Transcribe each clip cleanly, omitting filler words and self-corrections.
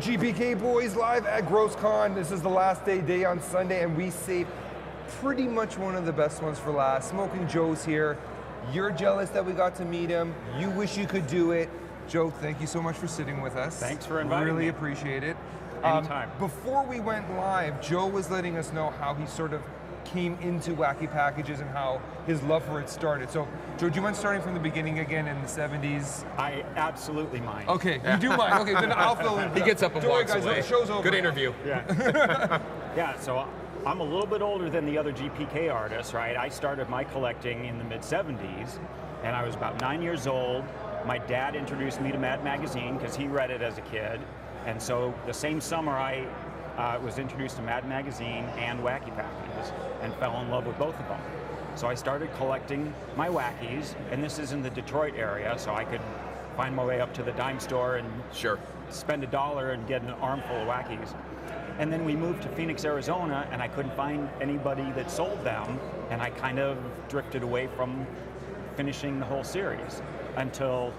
GPK boys live at GrossCon. This is the last day on Sunday, and we saved pretty much one of the best ones for last. Smoking Joe's here. You're jealous that we got to meet him. You wish you could do it. Joe, thank you so much for sitting with us. Thanks for inviting me. Really appreciate it. Anytime. Before we went live, Joe was letting us know how he sort of came into Wacky Packages and how his love for it started. So, Joe, do you mind starting from the beginning again in the 70s? I absolutely mind. Okay, you do mind. Okay, then I'll fill in. He gets up and walks guys, away. The show's over. Good interview. Yeah. Yeah, so I'm a little bit older than the other GPK artists, right? I started my collecting in the mid-70s, and I was about 9 years old. My dad introduced me to Mad Magazine because he read it as a kid. And so the same summer I was introduced to Mad Magazine and Wacky Packages and fell in love with both of them. So I started collecting my Wackies, and this is in the Detroit area, so I could find my way up to the dime store and spend $1 and get an armful of Wackies. And then we moved to Phoenix, Arizona, and I couldn't find anybody that sold them, and I kind of drifted away from finishing the whole series until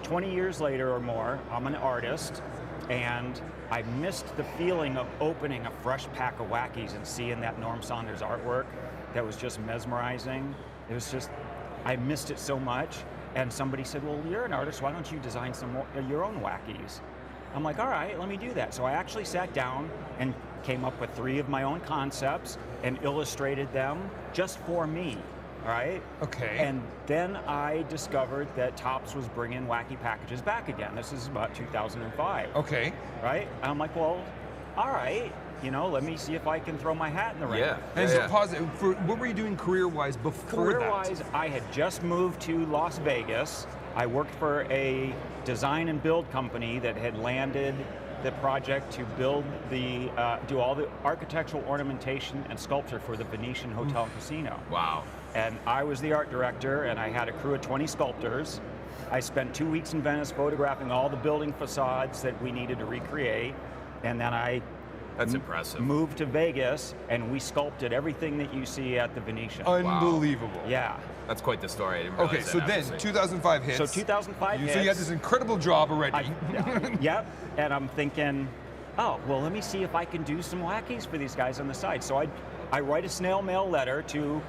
20 years later or more. I'm an artist, and I missed the feeling of opening a fresh pack of Wackies and seeing that Norm Saunders artwork that was just mesmerizing. It was just, I missed it so much. And somebody said, well, you're an artist, why don't you design some more, your own Wackies? I'm like, all right, let me do that. So I actually sat down and came up with 3 of my own concepts and illustrated them just for me. Right? Okay. And then I discovered that Topps was bringing Wacky Packages back again. This is about 2005. Okay. Right? And I'm like, well, all right, you know, let me see if I can throw my hat in the ring. Yeah. And so pause it. What were you doing career-wise before that? Career-wise, I had just moved to Las Vegas. I worked for a design and build company that had landed the project to build the, do all the architectural ornamentation and sculpture for the Venetian Hotel and Casino. Wow. And I was the art director, and I had a crew of 20 sculptors. I spent 2 weeks in Venice photographing all the building facades that we needed to recreate, and then I That's impressive. moved to Vegas, and we sculpted everything that you see at the Venetian. Unbelievable. Yeah. That's quite the story. I didn't realize Okay, so that, then obviously. 2005 hits. So 2005 hits. So you had this incredible job already. Yep, and I'm thinking, oh, well, let me see if I can do some Wackies for these guys on the side. So I write a snail mail letter to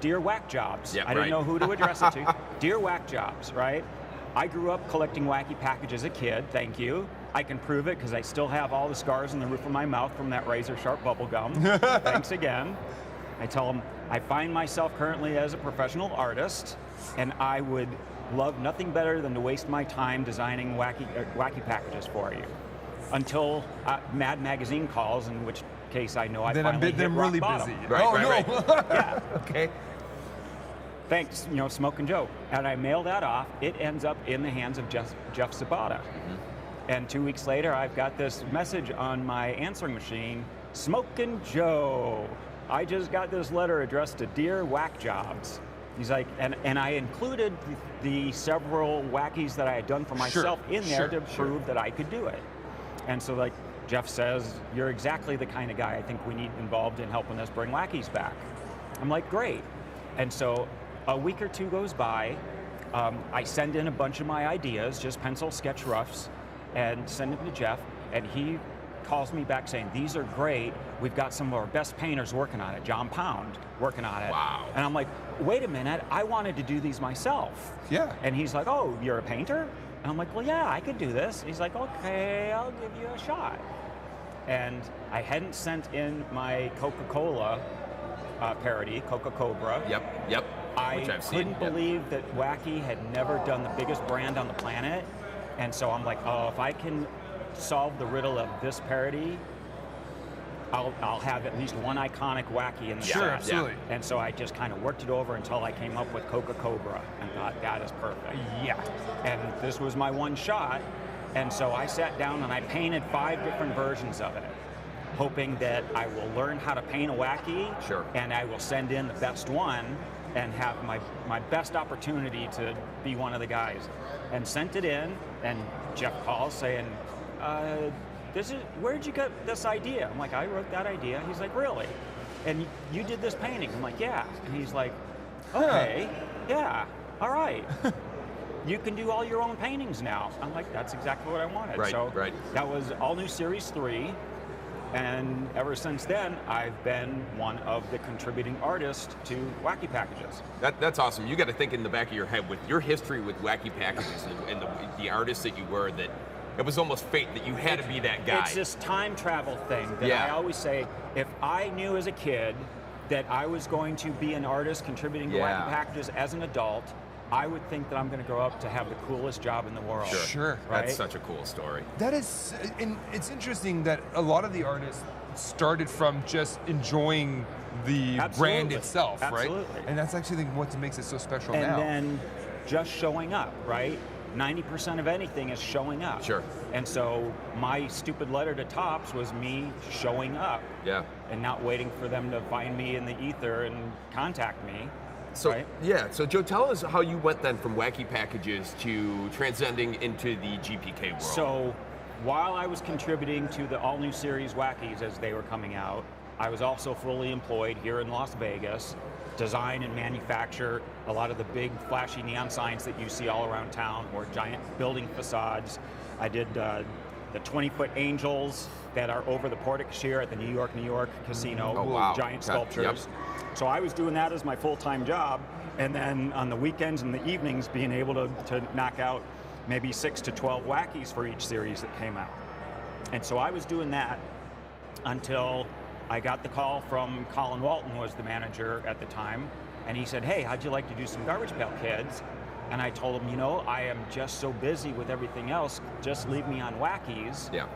Dear Whack Jobs. Yep, I didn't know who to address it to. Dear Whack Jobs, right? I grew up collecting Wacky Packages as a kid, thank you. I can prove it because I still have all the scars on the roof of my mouth from that razor sharp bubble gum. Thanks again. I tell them, I find myself currently as a professional artist, and I would love nothing better than to waste my time designing wacky packages for you. Until Mad Magazine calls, in which case I know I finally hit rock really bottom. busy. Right. Yeah. Okay. Thanks, you know, Smoking Joe. And I mail that off. It ends up in the hands of Jeff Zabata. And 2 weeks later, I've got this message on my answering machine, Smoking Joe. I just got this letter addressed to Dear Whack Jobs. He's like, and I included the several Wackies that I had done for myself in there to prove that I could do it. And so, like, Jeff says, you're exactly the kind of guy I think we need involved in helping us bring Wackies back. I'm like, great. And so a week or two goes by. I send in a bunch of my ideas, just pencil sketch roughs, and send them to Jeff, and he calls me back saying, these are great. We've got some of our best painters working on it. John Pound working on it. Wow. And I'm like, wait a minute, I wanted to do these myself. Yeah. And he's like, oh, you're a painter? And I'm like, well, yeah, I could do this. He's like, okay, I'll give you a shot. And I hadn't sent in my Coca-Cola parody, Coca-Cobra. Yep. I Which I've seen. couldn't believe that Wacky had never done the biggest brand on the planet. And so I'm like, oh, if I can solve the riddle of this parody, I'll have at least one iconic Wacky in the set. Sure, absolutely. And so I just kind of worked it over until I came up with Coca-Cobra and thought, that is perfect. Yeah. And this was my one shot. And so I sat down and I painted 5 different versions of it, hoping that I will learn how to paint a Wacky. Sure. And I will send in the best one and have my best opportunity to be one of the guys. And sent it in, and Jeff calls saying, where'd you get this idea? I'm like, I wrote that idea. He's like, really? And you did this painting? I'm like, yeah. And he's like, okay, yeah, all right. you can do all your own paintings now. I'm like, that's exactly what I wanted. Right, so right. that was all new Series 3. And ever since then, I've been one of the contributing artists to Wacky Packages. That's awesome. You got to think in the back of your head with your history with Wacky Packages and the artist that you were, that it was almost fate that you had to be that guy. It's this time travel thing that I always say, if I knew as a kid that I was going to be an artist contributing to Wacky Packages as an adult, I would think that I'm going to grow up to have the coolest job in the world. Sure. Right? That's such a cool story. That is, and it's interesting that a lot of the artists started from just enjoying the brand itself, right? And that's actually what makes it so special and now. And then just showing up, right? 90% of anything is showing up. Sure. And so my stupid letter to Topps was me showing up. Yeah. And not waiting for them to find me in the ether and contact me. So right? so Joe, tell us how you went then from Wacky Packages to transcending into the GPK world. So while I was contributing to the all new series Wackies as they were coming out, I was also fully employed here in Las Vegas, design and manufacture a lot of the big flashy neon signs that you see all around town, or giant building facades. I did the 20-foot angels that are over the porte-cochere at the New York casino. Oh, wow. Giant sculptures. Yep. So I was doing that as my full-time job, and then on the weekends and the evenings being able to knock out maybe 6 to 12 Wackies for each series that came out. And so I was doing that until I got the call from Colin Walton, who was the manager at the time, and he said, hey, how'd you like to do some Garbage Pail Kids? And I told him, I am just so busy with everything else, just leave me on Wackies. Yeah.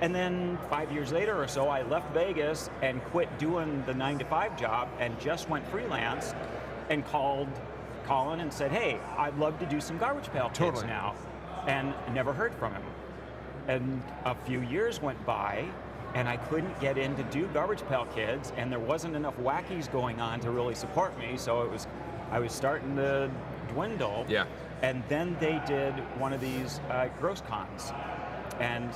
And then 5 years later or so, I left Vegas and quit doing the 9-to-5 job and just went freelance and called Colin and said, hey, I'd love to do some Garbage Pail Kids now. And never heard from him. And a few years went by, and I couldn't get in to do Garbage Pail Kids, and there wasn't enough Wackies going on to really support me, so I was starting to dwindle. Yeah. And then they did one of these gross cons. And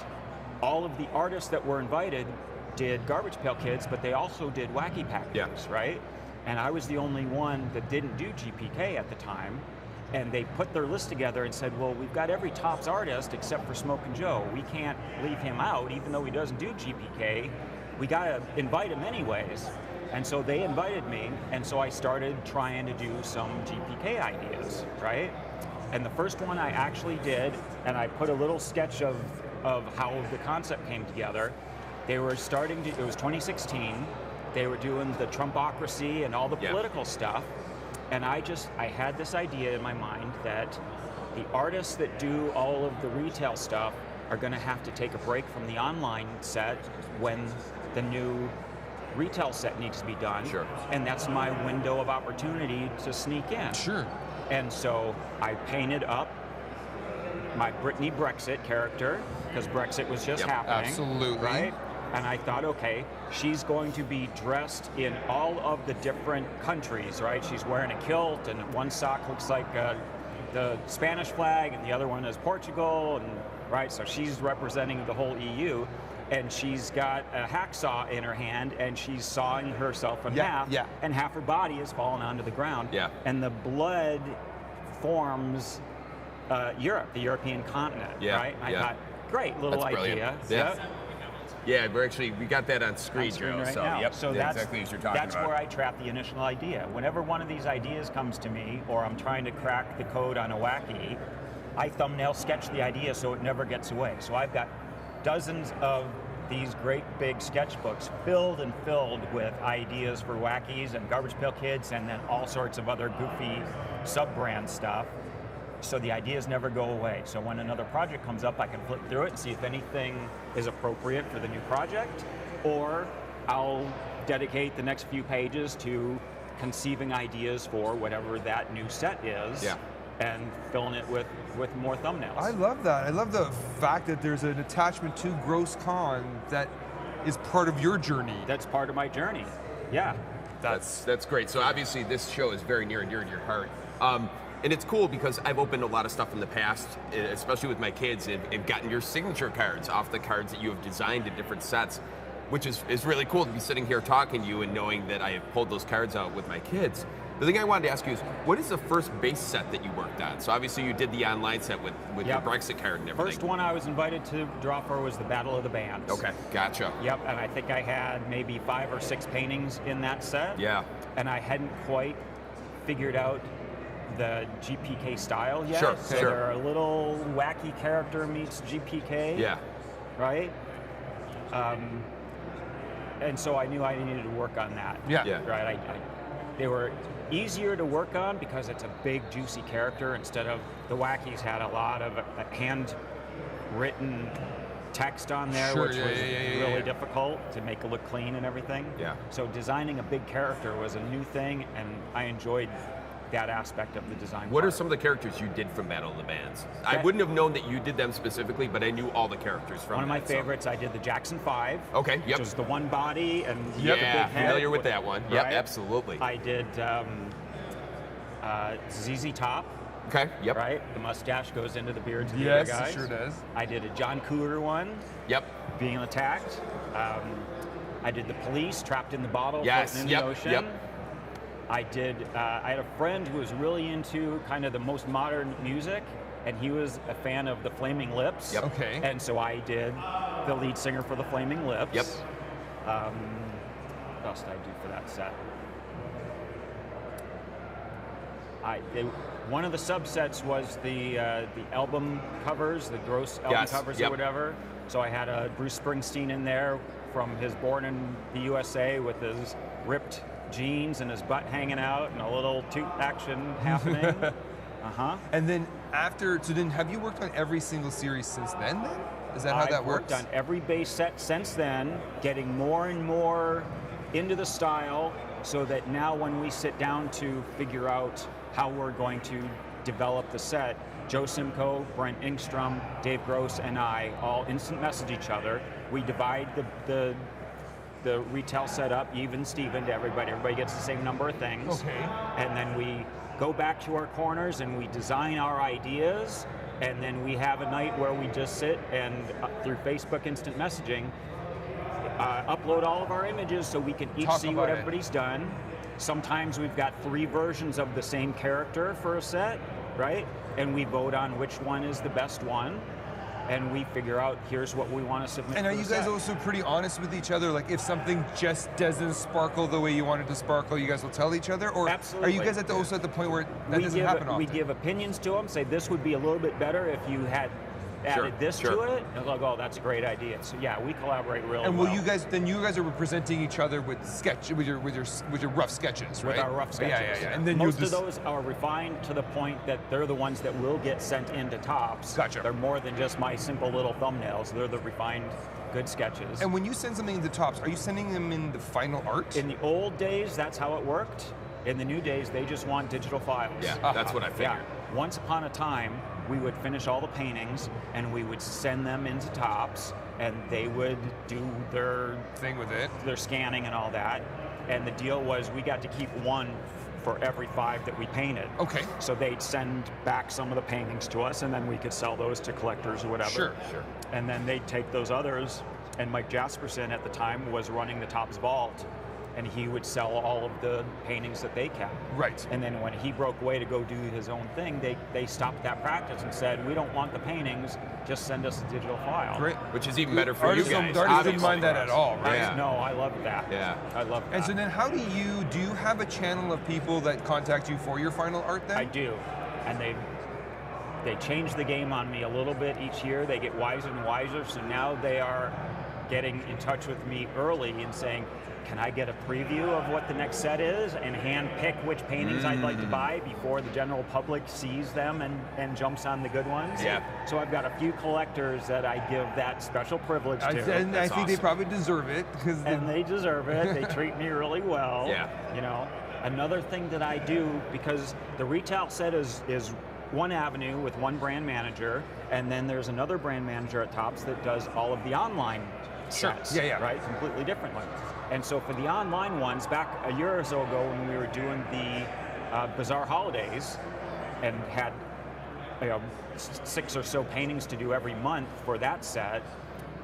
all of the artists that were invited did Garbage Pail Kids, but they also did Wacky Packages, right? And I was the only one that didn't do GPK at the time. And they put their list together and said, well, we've got every Topps artist except for Smokin' Joe. We can't leave him out, even though he doesn't do GPK. We gotta invite him anyways. And so they invited me, and so I started trying to do some GPK ideas, right? And the first one I actually did, and I put a little sketch of how the concept came together. They were starting to, it was 2016, they were doing the Trumpocracy and all the political stuff, and I had this idea in my mind that the artists that do all of the retail stuff are gonna have to take a break from the online set when the new retail set needs to be done. Sure. And that's my window of opportunity to sneak in. Sure. And so I painted up my Britney Brexit character, because Brexit was just happening. Absolutely. Right? And I thought, okay, she's going to be dressed in all of the different countries, right? She's wearing a kilt, and one sock looks like the Spanish flag, and the other one is Portugal, and right? So she's representing the whole EU, and she's got a hacksaw in her hand, and she's sawing herself in half, and half her body is falling onto the ground. Yeah. And the blood forms Europe, the European continent, right? And I thought, great little idea. Yeah, we got that on screen, Joe. Right so, now. So that's exactly what you're talking about. That's where I trap the initial idea. Whenever one of these ideas comes to me, or I'm trying to crack the code on a Wacky, I thumbnail sketch the idea so it never gets away. So I've got dozens of these great big sketchbooks filled with ideas for Wackies and Garbage Pail Kids, and then all sorts of other goofy sub-brand stuff. So the ideas never go away. So when another project comes up, I can flip through it and see if anything is appropriate for the new project, or I'll dedicate the next few pages to conceiving ideas for whatever that new set is, and filling it with more thumbnails. I love that. I love the fact that there's an attachment to Gross Con that is part of your journey. That's part of my journey. Yeah. That's great. So obviously this show is very near and dear to your heart. And it's cool because I've opened a lot of stuff in the past, especially with my kids, and gotten your signature cards off the cards that you have designed in different sets, which is really cool to be sitting here talking to you and knowing that I have pulled those cards out with my kids. The thing I wanted to ask you is, what is the first base set that you worked on? So obviously you did the online set with your Brexit card and everything. First one I was invited to draw for was the Battle of the Bands. Okay, gotcha. Yep, and I think I had maybe 5 or 6 paintings in that set. Yeah. And I hadn't quite figured out the GPK style yet. Sure, so sure. they're a little wacky character meets GPK. Yeah. Right? And so I knew I needed to work on that. Yeah. Right? They were easier to work on because it's a big, juicy character instead of the wackies had a lot of hand-written text on there, Sure, which was really difficult to make it look clean and everything. Yeah. So designing a big character was a new thing, and I enjoyed that aspect of the design. What are some of the characters you did from Battle of the Bands? I wouldn't have known that you did them specifically, but I knew all the characters from One of my that, favorites, I did the Jackson 5. Okay, yep. Which was the one body and the big Yeah, head. familiar with that one. Yep, Right? absolutely. I did ZZ Top. Okay, yep. Right? The mustache goes into the beard to the Yes, other guys. it sure does. I did a John Cougar one, Yep. being attacked. I did the police trapped in the bottle Yes, floating in yep, the ocean. yep. I had a friend who was really into kind of the most modern music, and he was a fan of the Flaming Lips. Yep. Okay. And so I did the lead singer for the Flaming Lips. Yep. What else did I do for that set? One of the subsets was the album covers, the gross album covers or whatever. So I had a Bruce Springsteen in there from his Born in the USA with his ripped jeans and his butt hanging out and a little toot action happening. And then have you worked on every single series since then? Is that how that works? I've worked on every base set since then, getting more and more into the style so that now when we sit down to figure out how we're going to develop the set, Joe Simcoe, Brent Ingstrom, Dave Gross, and I all instant message each other. We divide the retail setup even Steven to everybody. Everybody gets the same number of things. Okay. And then we go back to our corners and we design our ideas, and then we have a night where we just sit and through Facebook instant messaging upload all of our images so we can each see what everybody's done. Sometimes we've got 3 versions of the same character for a set, right? And we vote on which one is the best one, and we figure out here's what we want to submit. And are you guys also pretty honest with each other? Like if something just doesn't sparkle the way you want it to sparkle, you guys will tell each other? Or Absolutely. are you guys also at the point where that doesn't happen often? We give opinions to them, say this would be a little bit better if you had added this to it, and like, oh, that's a great idea. So yeah, we collaborate really well. And will you guys are representing each other with your rough sketches, right? With our rough sketches. Yeah. And then most of those are refined to the point that they're the ones that will get sent into tops. Gotcha. They're more than just my simple little thumbnails. They're the refined, good sketches. And when you send something into tops, are you sending them in the final art? In the old days, that's how it worked. In the new days, they just want digital files. Yeah, that's what I figured. Yeah. Once upon a time, we would finish all the paintings and we would send them into tops, and they would do their thing with it, their scanning and all that. And the deal was we got to keep 1 for every 5 that we painted. Okay. So they'd send back some of the paintings to us, and then we could sell those to collectors or whatever. Sure. And then they'd take those others, and Mike Jasperson at the time was running the Tops Vault, and he would sell all of the paintings that they kept. Right. And then when he broke away to go do his own thing, they stopped that practice and said, we don't want the paintings, just send us a digital file. Great. Which is even better for you guys. Artists didn't mind that at all, right? Yeah. No, I love that. Yeah. I love that. And so then how do you have a channel of people that contact you for your final art then? I do. And they change the game on me a little bit each year. They get wiser and wiser, so now they are getting in touch with me early and saying, can I get a preview of what the next set is and hand pick which paintings I'd like to buy before the general public sees them and jumps on the good ones? Yeah. So I've got a few collectors that I give that special privilege to. And I think they probably deserve it. And they deserve it. They treat me really well. Yeah. You know, another thing that I do, because the retail set is one avenue with one brand manager, and then there's another brand manager at Tops that does all of the online sets. Yeah. Right? Completely differently. And so for the online ones, back a year or so ago when we were doing the Bazaar Holidays and had 6 or so paintings to do every month for that set,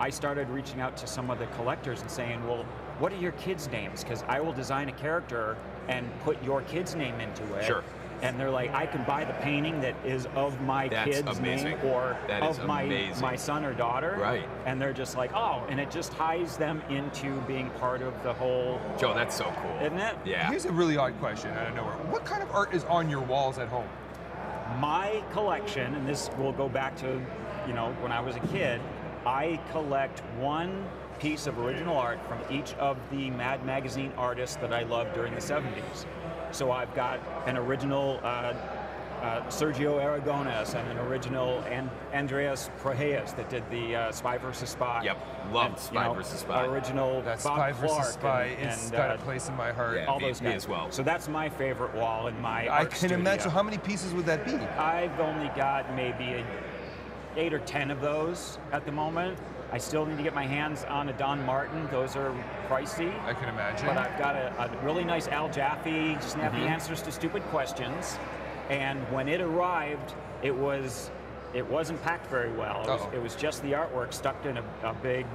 I started reaching out to some of the collectors and saying, well, what are your kids' names? Because I will design a character and put your kid's name into it. Sure. And they're like, I can buy the painting that is of my kid's name or of my son or daughter. Right. And they're just like, oh, and it just ties them into being part of the whole. Joe, that's so cool. Isn't it? Yeah. Here's a really odd question out of nowhere. What kind of art is on your walls at home? My collection, and this will go back to, when I was a kid, I collect one piece of original art from each of the Mad Magazine artists that I loved during the 70s. So I've got an original Sergio Aragonés and an original Andreas Proheus that did the Spy vs. Spy. Yep, loved Spy vs. Spy. Original That Bob Spy Clark vs. Spy, and, it's got a place in my heart. Yeah, all those me guys as well. So that's my favorite wall in my I art can studio. imagine. So how many pieces would that be? I've only got maybe 8 or 10 of those at the moment. I still need to get my hands on a Don Martin. Those are pricey. I can imagine. But I've got a really nice Al Jaffe, snappy answers to stupid questions. And when it arrived, it wasn't packed very well. It was just the artwork stuck in a big,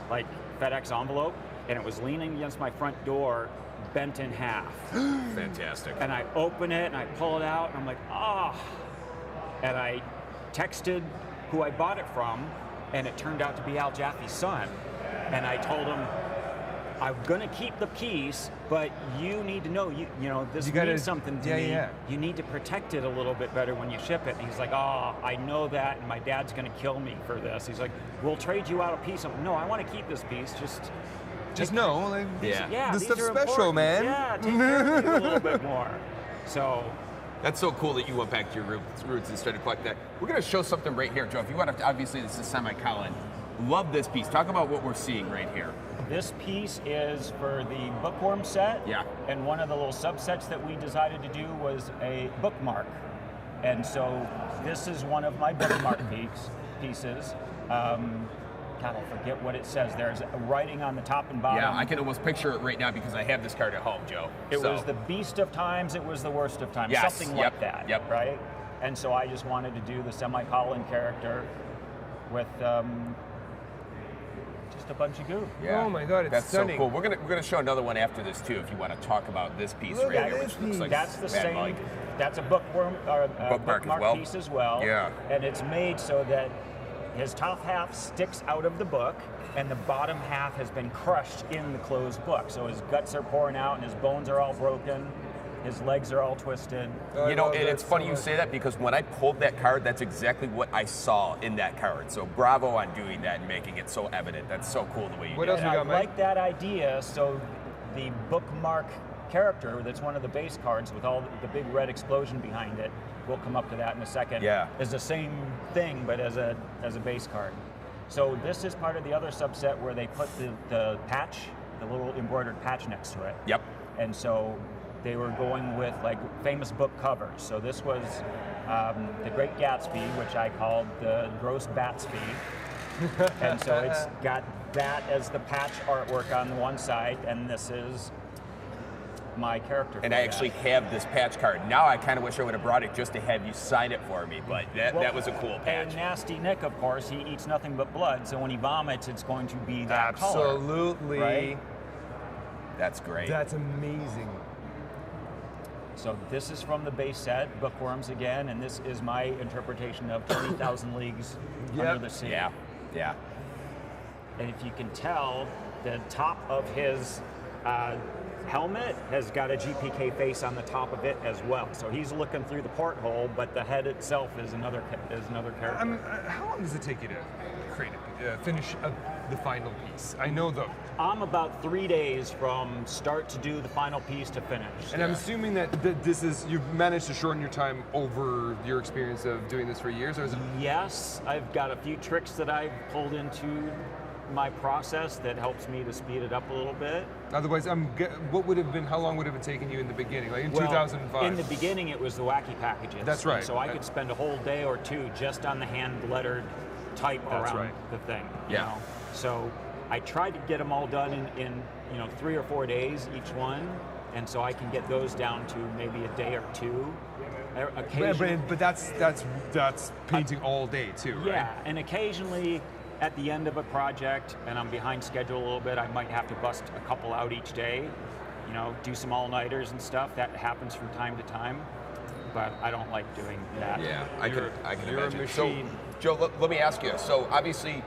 like, FedEx envelope, and it was leaning against my front door, bent in half. Fantastic. And I open it and I pull it out, and I'm like, ah. And I texted who I bought it from, and it turned out to be Al Jaffe's son. And I told him, I'm gonna keep the piece, but you need to know, this means something to me. Yeah. You need to protect it a little bit better when you ship it. And he's like, oh, I know that, and my dad's gonna kill me for this. He's like, we'll trade you out a piece. I'm like, no, I want to keep this piece. Just know, like, yeah, this these stuff's are special, important. man. Yeah, take care of you a little bit more. So. That's so cool that you went back to your roots and started collecting that. We're going to show something right here, Joe. If you want to, obviously this is semi-Colin. Love this piece. Talk about what we're seeing right here. This piece is for the bookworm set. Yeah. And one of the little subsets that we decided to do was a bookmark. And so this is one of my bookmark pieces. God, I forget what it says. There's writing on the top and bottom. Yeah, I can almost picture it right now because I have this card at home, Joe. It was the beast of times, it was the worst of times. Yes, Something like that, right? And so I just wanted to do the semi-Colin character with just a bunch of goo. Yeah. Oh my God, it's That's stunning. so cool. We're gonna show another one after this too, if you want to talk about this piece Look right at here, this which looks piece. like That's the Mad same. Mike. That's a bookworm or bookmark piece as well. Yeah. And it's made so that his top half sticks out of the book, and the bottom half has been crushed in the closed book. So his guts are pouring out, and his bones are all broken. His legs are all twisted. You know, and it's funny you say that because when I pulled that card, that's exactly what I saw in that card. So bravo on doing that and making it so evident. That's so cool the way you What did else it. we And I got, Mike? like that idea. So the bookmark character, that's one of the base cards with all the big red explosion behind it, we'll come up to that in a second, Yeah. is the same thing but as a base card. So this is part of the other subset where they put the patch, the little embroidered patch next to it. Yep. And so they were going with like famous book covers. So this was The Great Gatsby, which I called the Gross Batsby. And so it's got that as the patch artwork on the one side, and this is my character. And I actually have this patch card. Now I kind of wish I would have brought it just to have you sign it for me, but that was a cool patch. And Nasty Nick, of course, he eats nothing but blood, so when he vomits, it's going to be that color. Absolutely. Right? That's great. That's amazing. So this is from the base set, Bookworms again, and this is my interpretation of 20,000 Leagues Under the Sea. Yeah. And if you can tell, the top of his helmet has got a GPK face on the top of it as well. So he's looking through the porthole, but the head itself is another character. How long does it take you to create finish the final piece? I know though. I'm about 3 days from start to do the final piece to finish. And I'm assuming that you've managed to shorten your time over your experience of doing this for years, or is it? Yes, I've got a few tricks that I've pulled into my process that helps me to speed it up a little bit. Otherwise, how long would it have taken you in the beginning, like in 2005? In the beginning, it was the wacky packages. That's right. And so I could spend a whole day or two just on the hand-lettered type around the thing. You know? So I tried to get them all done in 3 or 4 days each one, and so I can get those down to maybe a day or two. Occasionally, but that's painting all day too, right? Yeah, and occasionally at the end of a project and I'm behind schedule a little bit, I might have to bust a couple out each day, you know, do some all-nighters and stuff. That happens from time to time, but I don't like doing that. Yeah, I can you're a imagine. machine. So, Joe, let me ask you. So, obviously,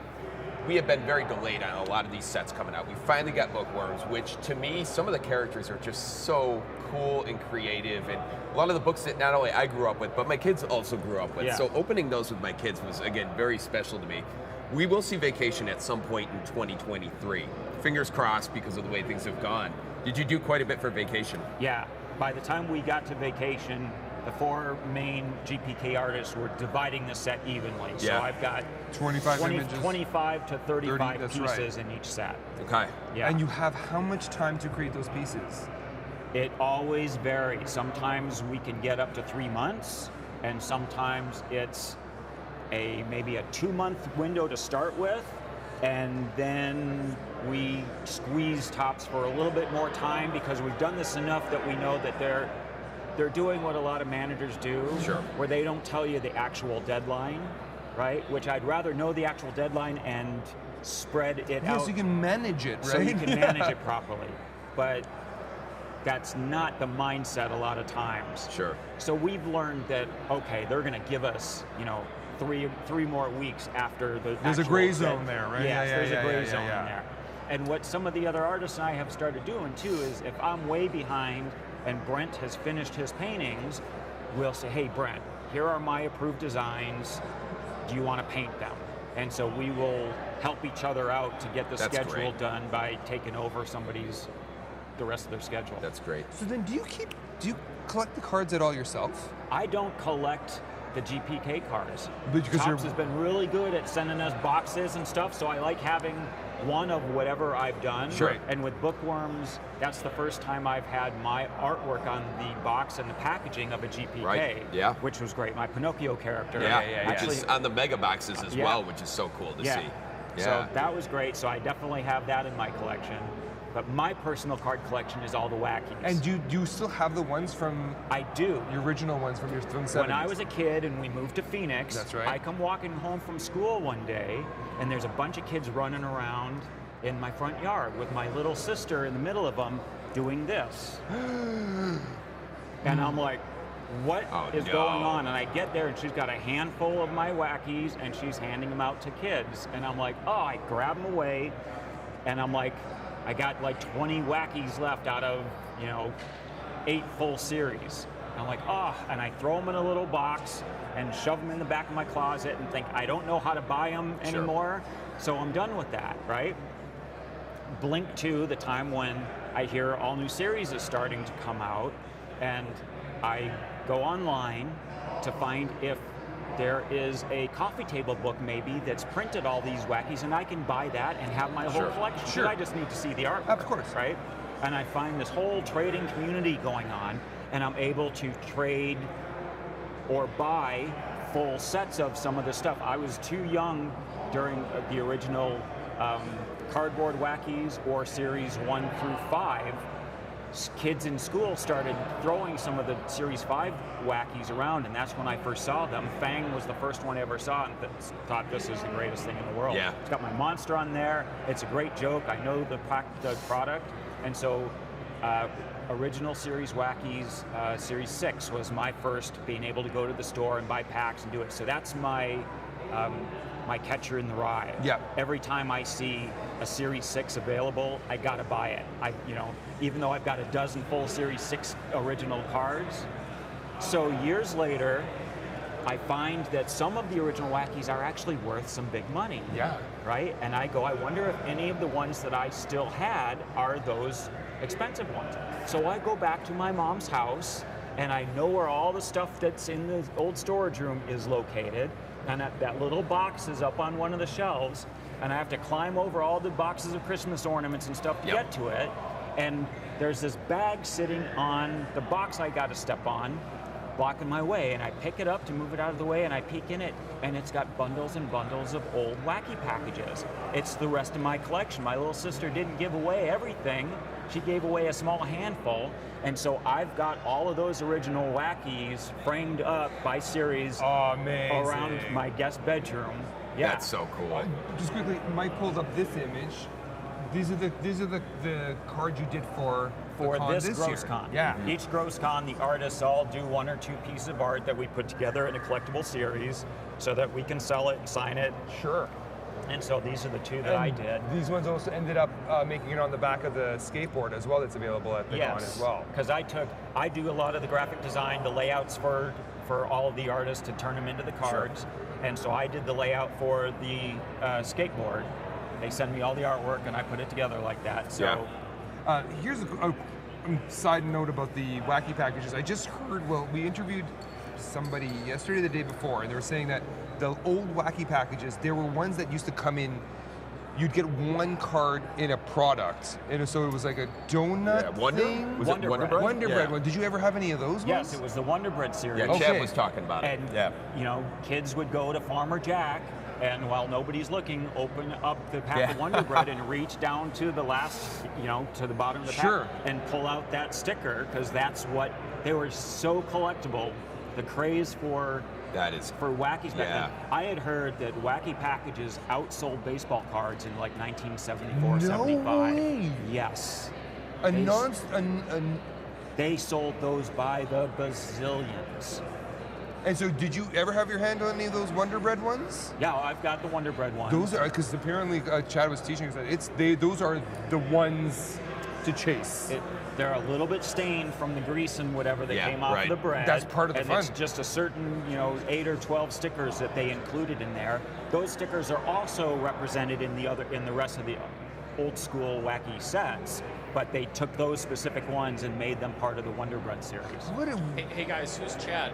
we have been very delayed on a lot of these sets coming out. We finally got Bookworms, which to me, some of the characters are just so cool and creative, and a lot of the books that not only I grew up with, but my kids also grew up with. Yeah. So opening those with my kids was, again, very special to me. We will see Vacation at some point in 2023. Fingers crossed because of the way things have gone. Did you do quite a bit for Vacation? Yeah, by the time we got to Vacation, the 4 main GPK artists were dividing the set evenly. So Yeah. I've got 25 images. 25 to 35 that's pieces right. in each set. Okay. Yeah. And you have how much time to create those pieces? It always varies. Sometimes we can get up to 3 months, and sometimes it's maybe a 2-month window to start with, and then we squeeze tops for a little bit more time because we've done this enough that we know that they're doing what a lot of managers do, Sure. where they don't tell you the actual deadline, right? Which I'd rather know the actual deadline and spread it out. So you can manage it, right? So you can manage it properly. But that's not the mindset a lot of times. Sure. So we've learned that, okay, they're going to give us, you know, three more weeks after the There's a actual gray set. zone there, right? Yes, there's a gray zone yeah. there. And what some of the other artists and I have started doing too is if I'm way behind and Brent has finished his paintings, we'll say, hey Brent, here are my approved designs. Do you want to paint them? And so we will help each other out to get the That's schedule great. done by taking over the rest of their schedule. That's great. So then do you collect the cards at all yourself? I don't collect the GPK cards. Because Topps has been really good at sending us boxes and stuff, so I like having one of whatever I've done. Sure. And with Bookworms, that's the first time I've had my artwork on the box and the packaging of a GPK. Right, yeah. Which was great. My Pinocchio character. Yeah, which Actually, is on the mega boxes as Yeah. well, which is so cool to yeah. see. Yeah. So that was great. So I definitely have that in my collection. But my personal card collection is all the wackies. And do you still have the ones from I do. the original ones from your 70s? When I was a kid and we moved to Phoenix, That's right. I come walking home from school one day and there's a bunch of kids running around in my front yard with my little sister in the middle of them doing this. And I'm like, what is no. going on? And I get there and she's got a handful of my wackies and she's handing them out to kids. And I'm like, oh, I grab them away and I'm like, I got like 20 wackies left out of, 8 full series. And I'm like, oh, and I throw them in a little box and shove them in the back of my closet and think, I don't know how to buy them Sure. anymore, so I'm done with that, right? Blink to the time when I hear all new series is starting to come out, and I go online to find if there is a coffee table book maybe that's printed all these wackies, and I can buy that and have my whole Sure. collection. Sure. I just need to see the artwork. Of course. Right? And I find this whole trading community going on, and I'm able to trade or buy full sets of some of the stuff. I was too young during the original cardboard wackies or series 1 through 5. Kids in school started throwing some of the series 5 wackies around, and that's when I first saw them. Fang was the first one I ever saw, and thought this is the greatest thing in the world. Yeah. It's got my monster on there. It's a great joke. I know the product, and so original series wackies, series 6 was my first being able to go to the store and buy packs and do it. So that's my my catcher in the rye. Yeah. Every time I see a Series 6 available, I gotta buy it. Even though I've got a dozen full Series 6 original cards. So years later, I find that some of the original wackies are actually worth some big money. Yeah. Right? And I go, I wonder if any of the ones that I still had are those expensive ones. So I go back to my mom's house, and I know where all the stuff that's in the old storage room is located. And that little box is up on one of the shelves, and I have to climb over all the boxes of Christmas ornaments and stuff to get to it. And there's this bag sitting on the box I got to step on, blocking my way, and I pick it up to move it out of the way, and I peek in it, and it's got bundles and bundles of old wacky packages. It's the rest of my collection. My little sister didn't give away everything. She gave away a small handful, and so I've got all of those original wackies framed up by series around my guest bedroom. Yeah. That's so cool. Just quickly, Mike pulled up this image. These are the cards you did for the con this year. GrossCon. Yeah. Each GrossCon, the artists all do 1 or 2 pieces of art that we put together in a collectible series so that we can sell it and sign it. Sure. And so these are the 2 that I did. These ones also ended up making it on the back of the skateboard as well. That's available at the con as well. Because I do a lot of the graphic design, the layouts for all of the artists to turn them into the cards. Sure. And so I did the layout for the skateboard. They send me all the artwork and I put it together like that. So here's a side note about the wacky packages. I just heard, we interviewed somebody yesterday, the day before, and they were saying that the old wacky packages, there were ones that used to come in, you'd get 1 card in a product, and so it was like a donut thing. Was it Wonder Bread? Wonder Bread one. Did you ever have any of those ones? yes, it was the Wonder Bread series. Yeah, Chad was talking about it. And kids would go to Farmer Jack, and while nobody's looking, open up the pack of Wonder Bread and reach down to the last, to the bottom of the pack and pull out that sticker, because that's what they were so collectible. The craze for wackies back then. I had heard that wacky packages outsold baseball cards in like 1974, 75. Way. Yes. They sold those by the bazillions. And so, did you ever have your hand on any of those Wonder Bread ones? Yeah, I've got the Wonder Bread ones. Those are, because apparently Chad was teaching us that those are the ones to chase. They're a little bit stained from the grease and whatever that came off of the bread. That's part of the fun. And it's just a certain, 8 or 12 stickers that they included in there. Those stickers are also represented in the rest of the old school wacky sets, but they took those specific ones and made them part of the Wonder Bread series. Hey guys, who's Chad?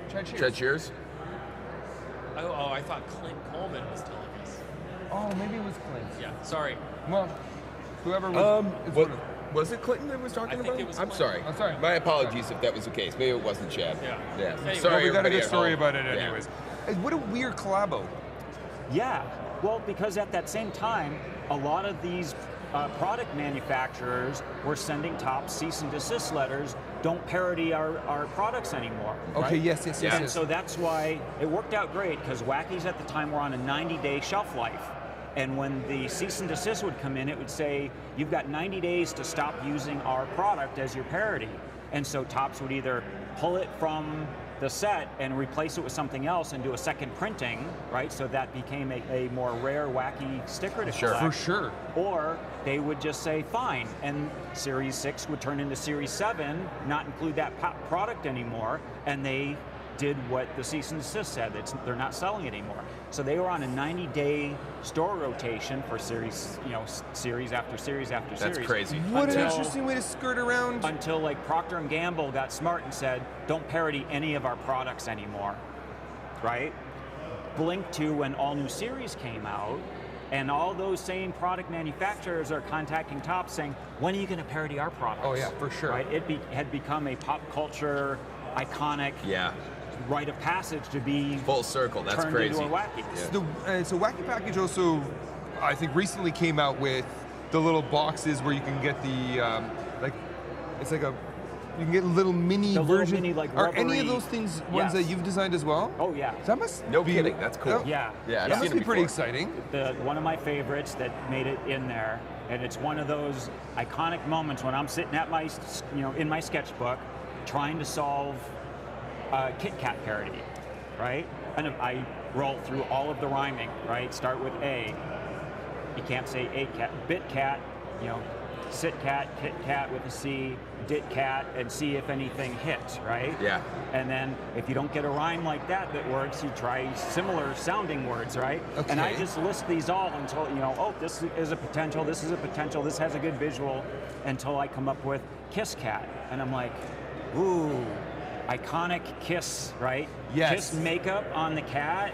Chad Shears. Chad Shears? Oh, I thought Clint Coleman was telling us. Oh, maybe it was Clint. Yeah, sorry. Well, whoever was. Was it Clinton that was talking about? it was I'm Clinton. sorry. I'm sorry. My apologies if that was the case. Maybe it wasn't Chad. Yeah. Anyway, Sorry, We got a everybody good at story home. about it, Yeah. anyways. What a weird collabo. Yeah, well, because at that same time, a lot of these product manufacturers were sending Topps cease and desist letters, don't parody our products anymore. Okay, right? yes. And so that's why it worked out great, because wackies at the time were on a 90-day shelf life. And when the cease and desist would come in, it would say, you've got 90 days to stop using our product as your parody. And so Topps would either pull it from the set and replace it with something else and do a second printing, right? So that became a more rare, wacky sticker to collect. For sure. Or they would just say, fine, and Series 6 would turn into Series 7, not include that product anymore, and they did what the cease and desist said. They're not selling it anymore. So they were on a 90-day store rotation for series after series after series. That's crazy. What an interesting way to skirt around. Until like Procter & Gamble got smart and said, don't parody any of our products anymore, right? Blink to when all new series came out, and all those same product manufacturers are contacting Topps saying, when are you going to parody our products? Oh yeah, for sure. Right? It had become a pop culture iconic rite of passage to be full circle. That's turned crazy. into a wacky. Yeah. So Wacky Package also, I think, recently came out with the little boxes where you can get the you can get little mini version. Are any of those things ones that you've designed as well? Oh yeah. That must No be, kidding. That's cool. Yeah. That must be pretty exciting. One of my favorites that made it in there, and it's one of those iconic moments when I'm sitting at my, in my sketchbook, trying to solve Kit Kat parody, right? And I roll through all of the rhyming, right? Start with A. You can't say A cat, bit cat, sit cat, Kit Kat with a C, dit cat, and see if anything hits, right? Yeah. And then if you don't get a rhyme like that works, you try similar sounding words, right? Okay. And I just list these all until, this is a potential, this is a potential, this has a good visual, until I come up with Kiss Cat. And I'm like, ooh, iconic Kiss, right? Yes. Kiss makeup on the cat.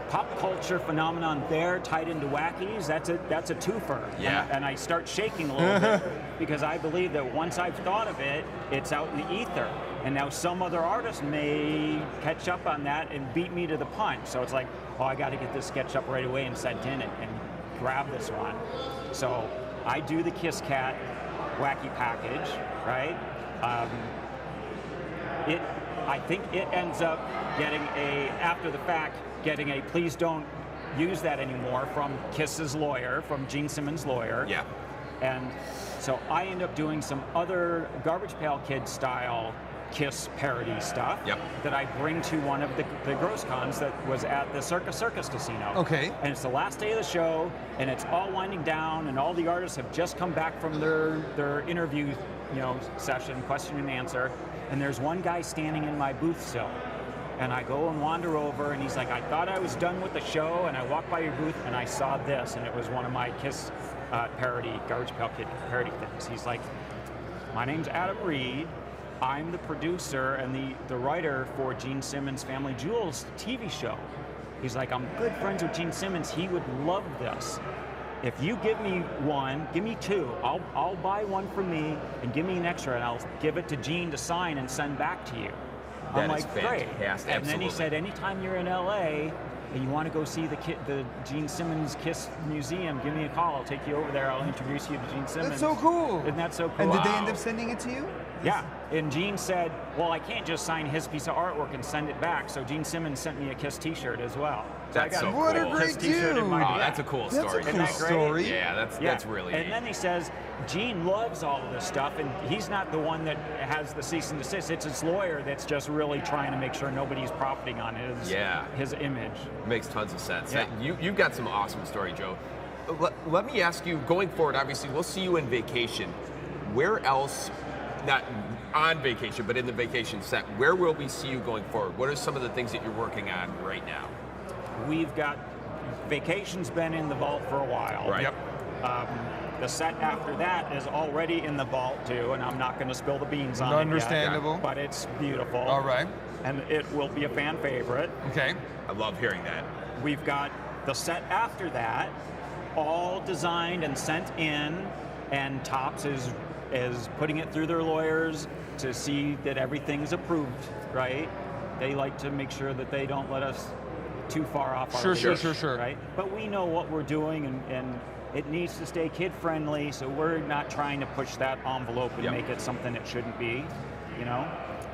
Pop culture phenomenon there tied into wackies, that's a twofer. Yeah. And I start shaking a little bit because I believe that once I've thought of it, it's out in the ether. And now some other artist may catch up on that and beat me to the punch. So it's like, I got to get this sketch up right away and sent in and grab this one. So I do the Kiss Cat wacky package, right? I think it ends up getting after the fact, getting a please don't use that anymore from Kiss's lawyer, from Gene Simmons' lawyer. Yeah. And so I end up doing some other Garbage Pail Kid style Kiss parody stuff that I bring to one of the Gross Cons that was at the Circus Casino. Okay. And it's the last day of the show, and it's all winding down, and all the artists have just come back from their interview, session, question and answer, and there's one guy standing in my booth still. And I go and wander over, and he's like, I thought I was done with the show, and I walked by your booth, and I saw this, and it was one of my Kiss Garbage Pail Kid parody things. He's like, my name's Adam Reed. I'm the producer and the writer for Gene Simmons' Family Jewels TV show. He's like, I'm good friends with Gene Simmons. He would love this. If you give me one, give me two. I'll buy one for me and give me an extra, and I'll give it to Gene to sign and send back to you. I'm like, great. And then he said, anytime you're in LA and you want to go see the Gene Simmons Kiss Museum, give me a call. I'll take you over there. I'll introduce you to Gene Simmons. That's so cool. Isn't that so cool? And did they end up sending it to you? Yeah. And Gene said, well, I can't just sign his piece of artwork and send it back. So Gene Simmons sent me a Kiss t-shirt as well. That's so cool. What a great Kiss t-shirt in my Oh, that's a cool story. That's a cool story. Yeah, that's really neat. And then he says, Gene loves all of this stuff, and he's not the one that has the cease and desist. It's his lawyer that's just really trying to make sure nobody's profiting on his image. Makes tons of sense. Yeah. You've got some awesome story, Joe. Let me ask you, going forward, obviously, we'll see you in vacation. Where else, not on vacation, but in the vacation set, where will we see you going forward? What are some of the things that you're working on right now? We've got Vacation's been in the vault for a while. Right. The set after that is already in the vault too, and I'm not going to spill the beans on Understandable. it yet, but it's beautiful. All right. And it will be a fan favorite. Okay. I love hearing that. We've got the set after that, all designed and sent in, and Topps is putting it through their lawyers to see that everything's approved, right? They like to make sure that they don't let us too far off our leash, right? But we know what we're doing, and it needs to stay kid-friendly, so we're not trying to push that envelope and make it something it shouldn't be,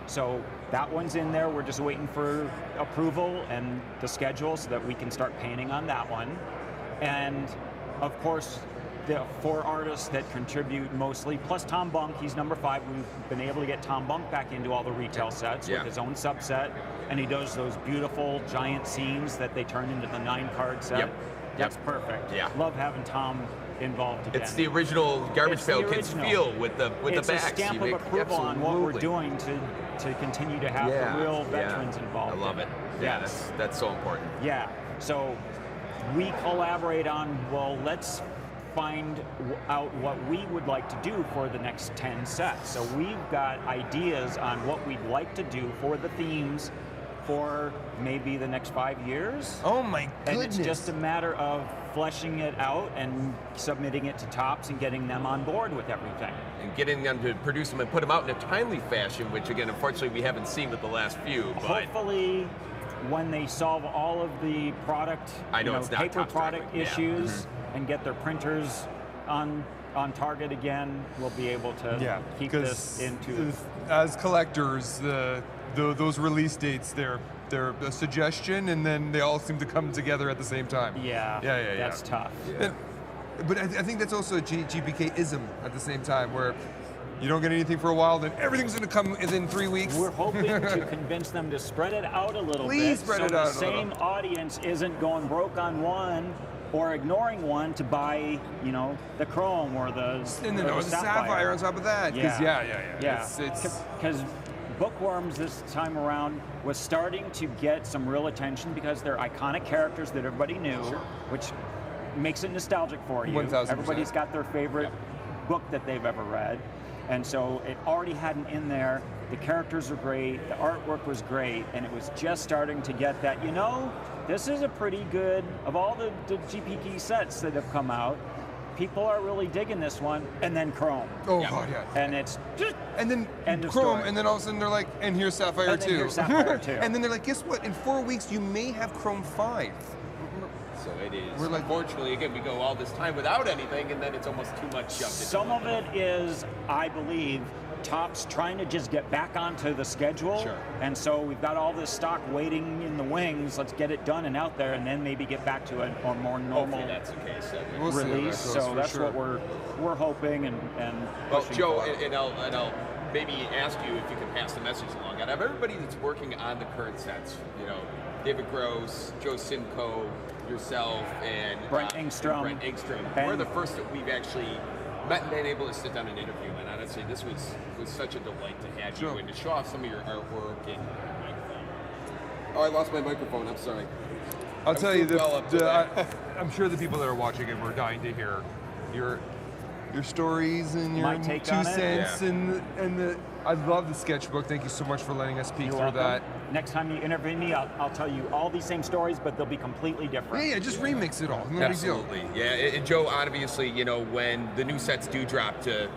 So that one's in there. We're just waiting for approval and the schedule so that we can start painting on that one. And of course, the 4 artists that contribute mostly, plus Tom Bunk, he's number 5. We've been able to get Tom Bunk back into all the retail sets with his own subset, and he does those beautiful giant scenes that they turn into the 9-card set. That's perfect. Yeah. Love having Tom involved again. It's the original Garbage Pail Kids feel with the it's backs. It's a stamp of approval on what we're doing to continue to have the real veterans involved. I love it. Yeah, that's so important. Yeah. So we collaborate on, well, let's find out what we would like to do for the next 10 sets. So we've got ideas on what we'd like to do for the themes for maybe the next 5 years. Oh my goodness. And it's just a matter of fleshing it out and submitting it to Topps and getting them on board with everything. And getting them to produce them and put them out in a timely fashion, which again, unfortunately, we haven't seen with the last few. But hopefully, when they solve all of the product, paper product issues and get their printers on target again, we'll be able to keep this into. As collectors, those release dates, they're a suggestion, and then they all seem to come together at the same time. Yeah. That's tough. Yeah. But I think that's also a GPK-ism at the same time, where you don't get anything for a while, then everything's going to come within 3 weeks. We're hoping to convince them to spread it out a little Please bit, spread so it the out a same little. audience isn't going broke on one or ignoring one to buy, the chrome or the sapphire on top of that. Yeah. It's because Bookworms this time around was starting to get some real attention because they're iconic characters that everybody knew, which makes it nostalgic for you. 1000%. Everybody's got their favorite book that they've ever read. And so it already had an in there. The characters are great, the artwork was great, and it was just starting to get that, this is a pretty good, of all the GPK sets that have come out, people are really digging this one, and then Chrome. Oh, God, yeah. And it's just and then end of Chrome, story. and then all of a sudden they're like, and here's Sapphire And then too. here's Sapphire too. And then they're like, guess what? In 4 weeks, you may have Chrome 5. So it is. We're like- Unfortunately, again, we go all this time without anything, and then it's almost too much shoved into Some of it is, I believe, Topps trying to just get back onto the schedule. Sure. And so we've got all this stock waiting in the wings. Let's get it done and out there, and then maybe get back to a more normal Hopefully that's the case. We'll see how that release. goes, So for that's sure. what we're hoping and Well, pushing Joe, for. and I'll maybe ask you if you can pass the message along. Out of everybody that's working on the current sets, you know, David Gross, Joe Simcoe, yourself, and Brent Engstrom. and Brent Engstrom. And- We're the first that we've actually met and been able to sit down and interview. And honestly, this was such a delight to have Sure. you and to show off some of your artwork and. Oh, I lost my microphone. I'm sorry. I'll tell you, well up to that. I'm sure the people that are watching it were dying to hear your stories and your My take 2 on it? cents Yeah. and the. I love the sketchbook. Thank you so much for letting us peek You're through welcome. that. Next time you interview me, I'll tell you all these same stories, but they'll be completely different. Yeah, just remix it all. No big deal. Absolutely, yeah. And Joe, obviously, you know, when the new sets do drop, to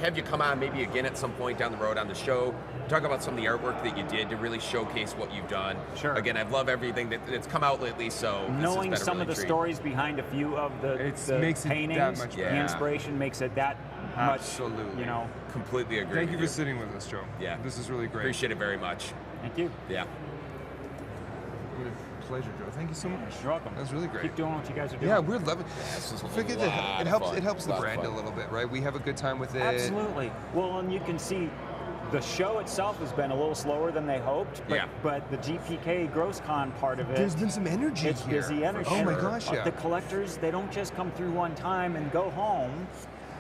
have you come on maybe again at some point down the road on the show, talk about some of the artwork that you did to really showcase what you've done. Sure. Again, I love everything that's come out lately, so this has Knowing been a some really of the treat. stories behind a few of the makes it that paintings, much the better. inspiration makes it that Absolutely. much, you know. Completely agree. Thank you with for sitting with us, Joe. Yeah. This is really great. Appreciate it very much. Thank you. Yeah. Pleasure, Joe. Thank you so much. You're welcome. That was really great. Keep doing what you guys are doing. Yeah, we're loving. This is a Forget lot that. It of helps. fun. It helps the Lot of brand a fun. little bit, right? We have a good time with it. Absolutely. Well, and you can see the show itself has been a little slower than they hoped, but, Yeah. but the GPK GrossCon part of it, There's been some energy it's here. busy energy. Oh my gosh, yeah. The collectors, they don't just come through one time and go home.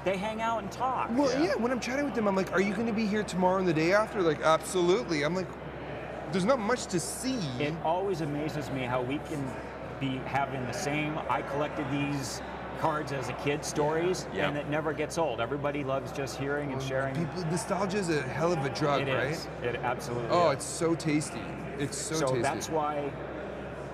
They hang out and talk. Well, yeah. When I'm chatting with them, I'm like, "Are you going to be here tomorrow and the day after?" Like, absolutely. I'm like, "There's not much to see." It always amazes me how we can be having the same, I collected these cards as a kid stories, Yeah. and it never gets old. Everybody loves just hearing and sharing. People, nostalgia is a hell of a drug, It right? is. It absolutely Oh, is. it's so tasty. It's so tasty. That's why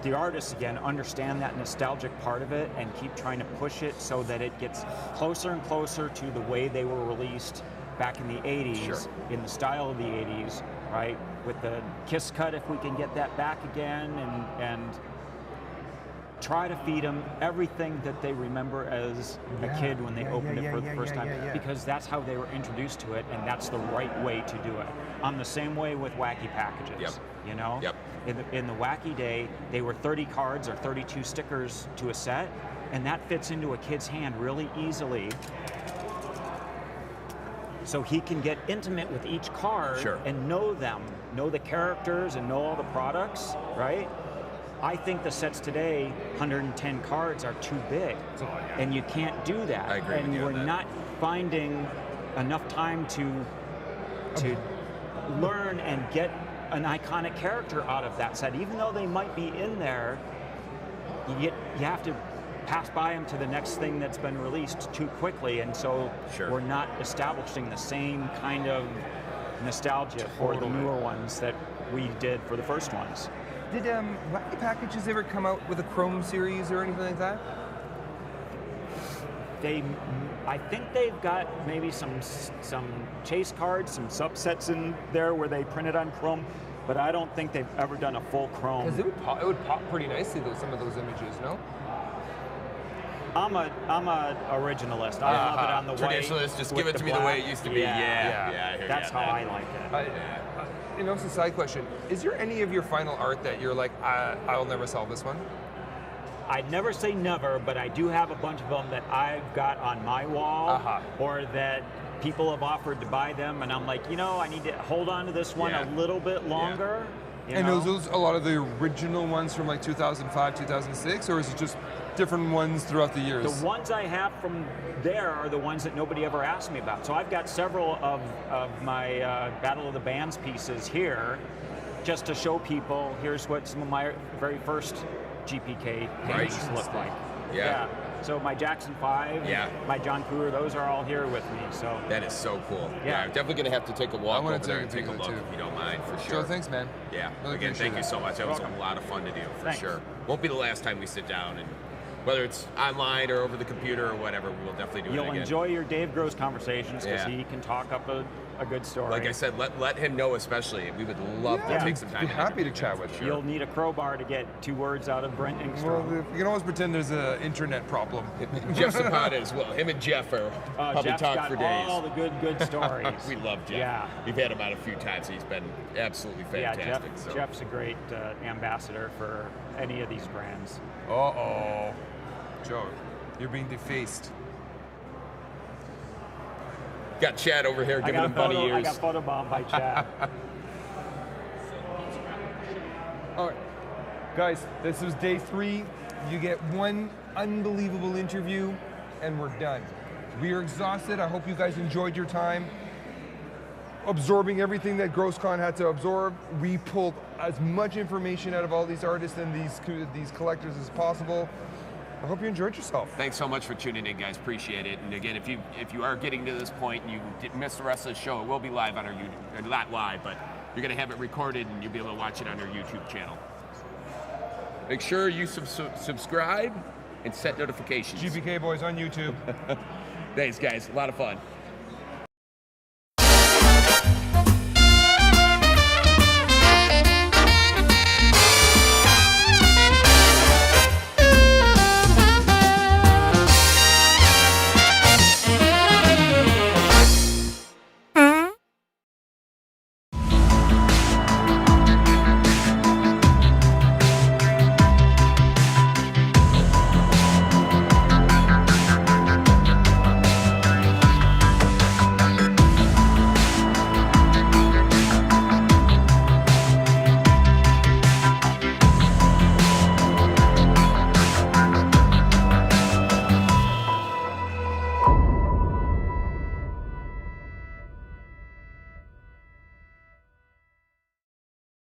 the artists, again, understand that nostalgic part of it and keep trying to push it so that it gets closer and closer to the way they were released back in the 80s, Sure. in the style of the 80s, right? With the kiss cut, if we can get that back again, and try to feed them everything that they remember as a kid when they opened it for the first time, because that's how they were introduced to it, and that's the right way to do it. I'm the same way with wacky packages. Yep. You know, Yep. in the wacky day, they were 30 cards or 32 stickers to a set, and that fits into a kid's hand really easily. So he can get intimate with each card Sure. and know them, know the characters and know all the products, right? I think the sets today, 110 cards, are too big, and you can't do that. I agree with and you on we're that. not finding enough time to learn and get an iconic character out of that set. Even though they might be in there, you have to pass by them to the next thing that's been released too quickly, and so Sure. we're not establishing the same kind of nostalgia for the newer ones that we did for the first ones. Did Wacky Packages ever come out with a Chrome series or anything like that? I think they've got maybe some chase cards, some subsets in there where they printed on Chrome, but I don't think they've ever done a full Chrome. Because it would pop pretty nicely, some of those images, no? I'm a originalist. I love it on the white. Traditionalist, just with give it the to me the way it black. used to be. Yeah, I hear That's you how on I that. like it. You know, it's a side question. Is there any of your final art that you're like, I'll never sell this one? I'd never say never, but I do have a bunch of them that I've got on my wall, or that people have offered to buy them, and I'm like, I need to hold on to this one Yeah. a little bit longer. you And know? those a lot of the original ones from like 2005, 2006, or is it just different ones throughout the years? The ones I have from there are the ones that nobody ever asked me about. So I've got several of my Battle of the Bands pieces here, just to show people, here's what some of my very first GPK pages look like. Yeah. So my Jackson 5, Yeah. my John Cougar, those are all here with me. So That is so cool. Yeah. I'm definitely going to have to take a walk wanna over there take and a take a peek look at it, too. if you don't mind, for Joe, sure. thanks, man. Yeah. Really Again, appreciate thank you it. so much. That was Welcome. a lot of fun to do, for Thanks. sure. Won't be the last time we sit down, and whether it's online or over the computer or whatever, we'll definitely do it you'll again. enjoy your Dave Gross conversations because Yeah. he can talk up a a good story. Like I said, let him know especially. We would love to take some time. Be happy to chat with you. You'll need a crowbar to get 2 words out of Brent Engstrom. Well, you can always pretend there's an internet problem. Jeff Zapata as well. Him and Jeff are probably Jeff's talk got for days. all the good stories. We love Jeff. Yeah. We've had him out a few times. He's been absolutely fantastic. Yeah, so. Jeff's a great ambassador for any of these brands. Uh-oh. Joe, you're being defaced. Got Chad over here giving him bunny I ears. got photobombed by Chad. All right, guys, this was day 3. You get one unbelievable interview, and we're done. We are exhausted. I hope you guys enjoyed your time absorbing everything that GrossCon had to absorb. We pulled as much information out of all these artists and these collectors as possible. I hope you enjoyed yourself. Thanks so much for tuning in, guys. Appreciate it. And again, if you are getting to this point and you missed the rest of the show, it will be live on our YouTube. Not live, but you're going to have it recorded and you'll be able to watch it on our YouTube channel. Make sure you subscribe and set notifications. GPK Boys on YouTube. Thanks, guys. A lot of fun.